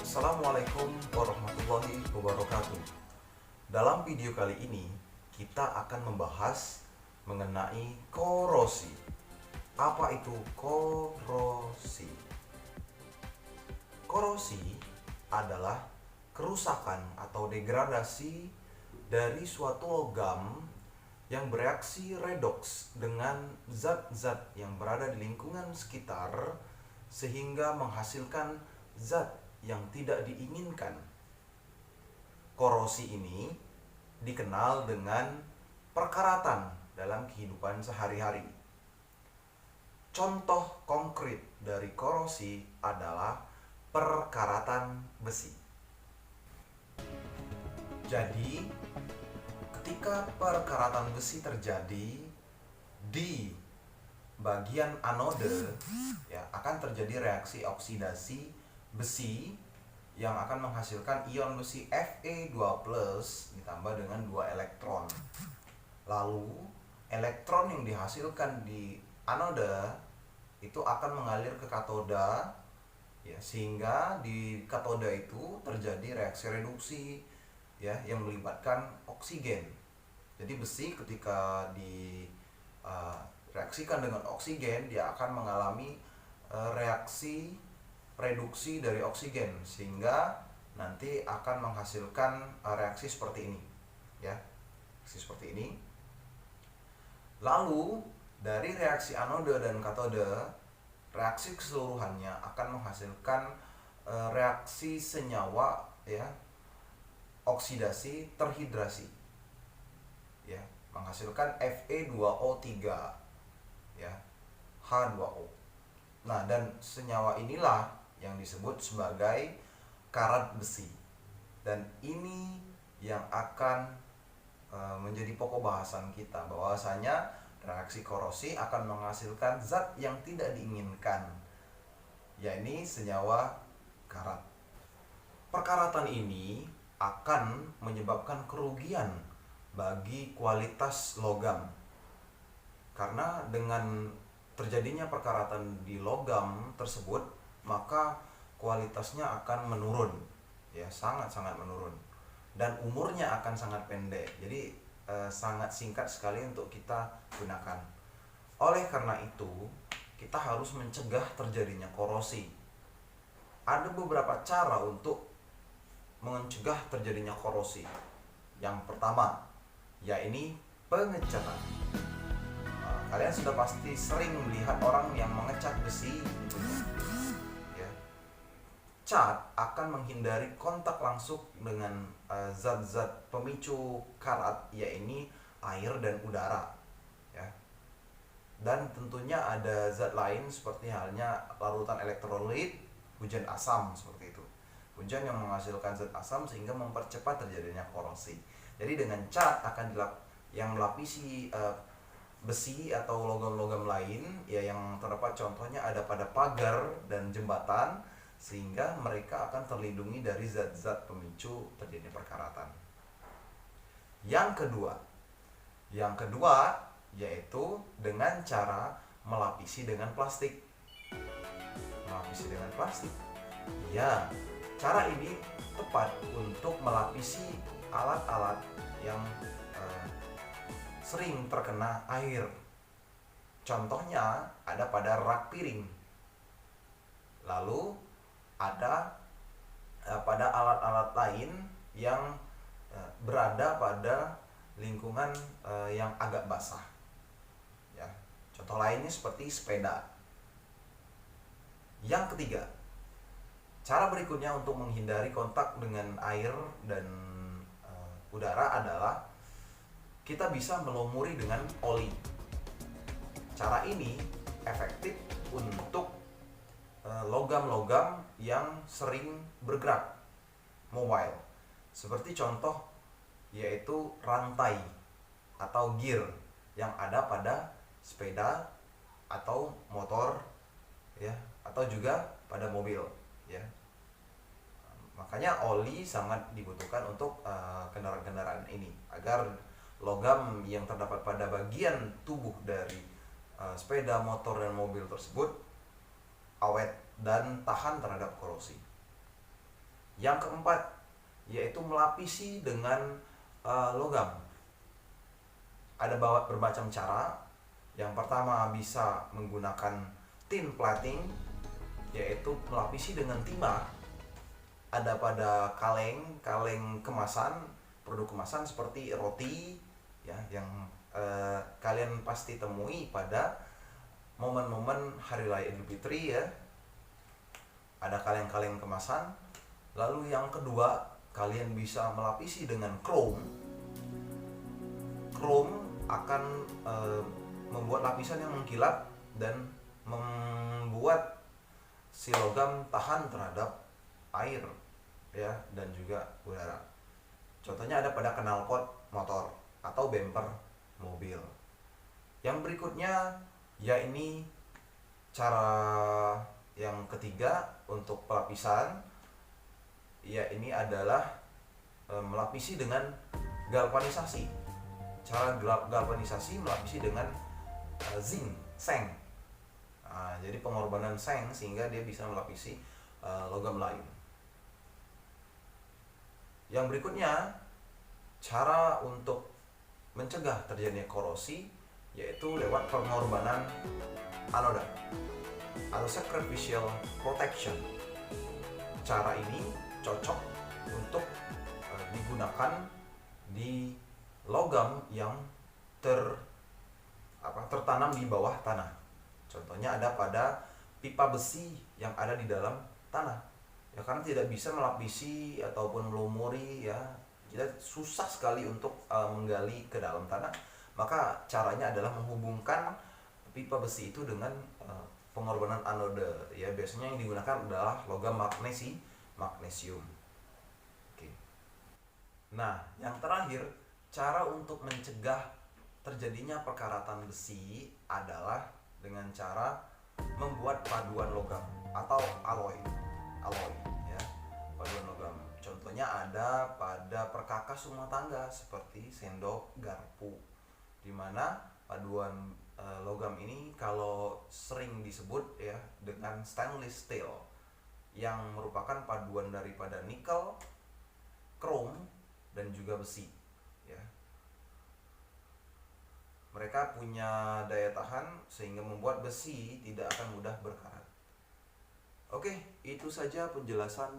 Assalamualaikum warahmatullahi wabarakatuh. Dalam video kali ini kita akan membahas mengenai korosi. Apa itu korosi? Korosi adalah kerusakan atau degradasi dari suatu logam yang bereaksi redoks dengan zat-zat yang berada di lingkungan sekitar sehingga menghasilkan zat yang tidak diinginkan. Korosi ini dikenal dengan perkaratan dalam kehidupan sehari-hari. Contoh konkret dari korosi adalah perkaratan besi. Jadi, ketika perkaratan besi terjadi di bagian anode, ya, akan terjadi reaksi oksidasi besi yang akan menghasilkan ion besi Fe2+ ditambah dengan 2 elektron. Lalu elektron yang dihasilkan di anode itu akan mengalir ke katoda, ya, sehingga di katoda itu terjadi reaksi reduksi, ya, yang melibatkan oksigen. Jadi besi ketika reaksikan dengan oksigen, dia akan mengalami reaksi reduksi dari oksigen sehingga nanti akan menghasilkan reaksi seperti ini, ya, reaksi seperti ini. Lalu dari reaksi anode dan katode, reaksi keseluruhannya akan menghasilkan reaksi senyawa, ya, oksidasi terhidrasi, ya, menghasilkan Fe2O3, ya, H2O. Nah, dan senyawa inilah yang disebut sebagai karat besi. Dan ini yang akan menjadi pokok bahasan kita, bahwasanya reaksi korosi akan menghasilkan zat yang tidak diinginkan, yakni senyawa karat. Perkaratan ini akan menyebabkan kerugian bagi kualitas logam. Karena dengan terjadinya perkaratan di logam tersebut, maka kualitasnya akan menurun, ya, sangat-sangat menurun, dan umurnya akan sangat pendek. Jadi sangat singkat sekali untuk kita gunakan. Oleh karena itu, kita harus mencegah terjadinya korosi. Ada beberapa cara untuk mencegah terjadinya korosi. Yang pertama, yaitu pengecatan. Kalian sudah pasti sering melihat orang yang mengecat besi, gitu, ya. Cat akan menghindari kontak langsung dengan zat-zat pemicu karat, yaitu air dan udara, ya. Dan tentunya ada zat lain seperti halnya larutan elektrolit, hujan asam, seperti itu. Hujan yang menghasilkan zat asam sehingga mempercepat terjadinya korosi. Jadi dengan cat akan yang melapisi besi atau logam-logam lain, ya, yang terdapat contohnya ada pada pagar dan jembatan, sehingga mereka akan terlindungi dari zat-zat pemicu terjadinya perkaratan. Yang kedua yaitu dengan cara melapisi dengan plastik. Melapisi dengan plastik. Ya, cara ini tepat untuk melapisi alat-alat yang sering terkena air. Contohnya ada pada rak piring. Lalu ada pada alat-alat lain yang berada pada lingkungan yang agak basah, ya. Contoh lainnya seperti sepeda. Yang ketiga, cara berikutnya untuk menghindari kontak dengan air dan udara adalah kita bisa melumuri dengan oli. Cara ini efektif untuk logam-logam yang sering bergerak, mobile. Seperti contoh yaitu rantai atau gear yang ada pada sepeda atau motor, ya, atau juga pada mobil, ya. Makanya oli sangat dibutuhkan untuk kendaraan-kendaraan ini agar logam yang terdapat pada bagian tubuh dari sepeda, motor, dan mobil tersebut awet dan tahan terhadap korosi. Yang keempat yaitu melapisi dengan logam. Ada bermacam cara. Yang pertama bisa menggunakan tin plating, yaitu melapisi dengan timah. Ada pada kaleng kemasan, produk kemasan seperti roti ya, yang kalian pasti temui pada momen-momen hari raya Idul Fitri ya. Ada kaleng-kaleng kemasan. Lalu yang kedua, kalian bisa melapisi dengan chrome. Chrome akan membuat lapisan yang mengkilap dan membuat si logam tahan terhadap air ya, dan juga udara. Contohnya ada pada knalpot motor atau bumper mobil. Yang berikutnya ya, ini cara yang ketiga untuk pelapisan, ya ini adalah melapisi dengan galvanisasi. Cara galvanisasi melapisi dengan zinc, seng. Jadi pengorbanan seng sehingga dia bisa melapisi logam lain. Yang berikutnya, cara untuk mencegah terjadinya korosi yaitu lewat pengorbanan anoda atau sacrificial protection. Cara ini cocok untuk digunakan di logam yang tertanam di bawah tanah. Contohnya ada pada pipa besi yang ada di dalam tanah. Ya, karena tidak bisa melapisi ataupun melumuri ya, kita susah sekali untuk menggali ke dalam tanah. Maka caranya adalah menghubungkan pipa besi itu dengan pengorbanan anode ya. Biasanya yang digunakan adalah logam magnesium. Oke. Nah, yang terakhir, cara untuk mencegah terjadinya perkaratan besi adalah dengan cara membuat paduan logam atau alloy ya, paduan logam. Contohnya ada pada perkakas rumah tangga seperti sendok, garpu, dimana paduan logam ini kalau sering disebut ya dengan stainless steel, yang merupakan paduan daripada nikel, krom, dan juga besi ya. Mereka punya daya tahan sehingga membuat besi tidak akan mudah berkarat. Oke, itu saja penjelasan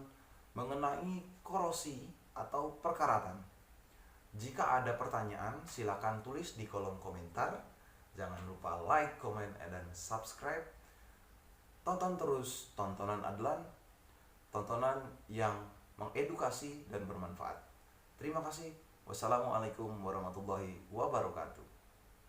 mengenai korosi atau perkaratan. Jika ada pertanyaan, silakan tulis di kolom komentar. Jangan lupa like, comment, dan subscribe. Tonton terus tontonan Adlan, tontonan yang mengedukasi dan bermanfaat. Terima kasih. Wassalamualaikum warahmatullahi wabarakatuh.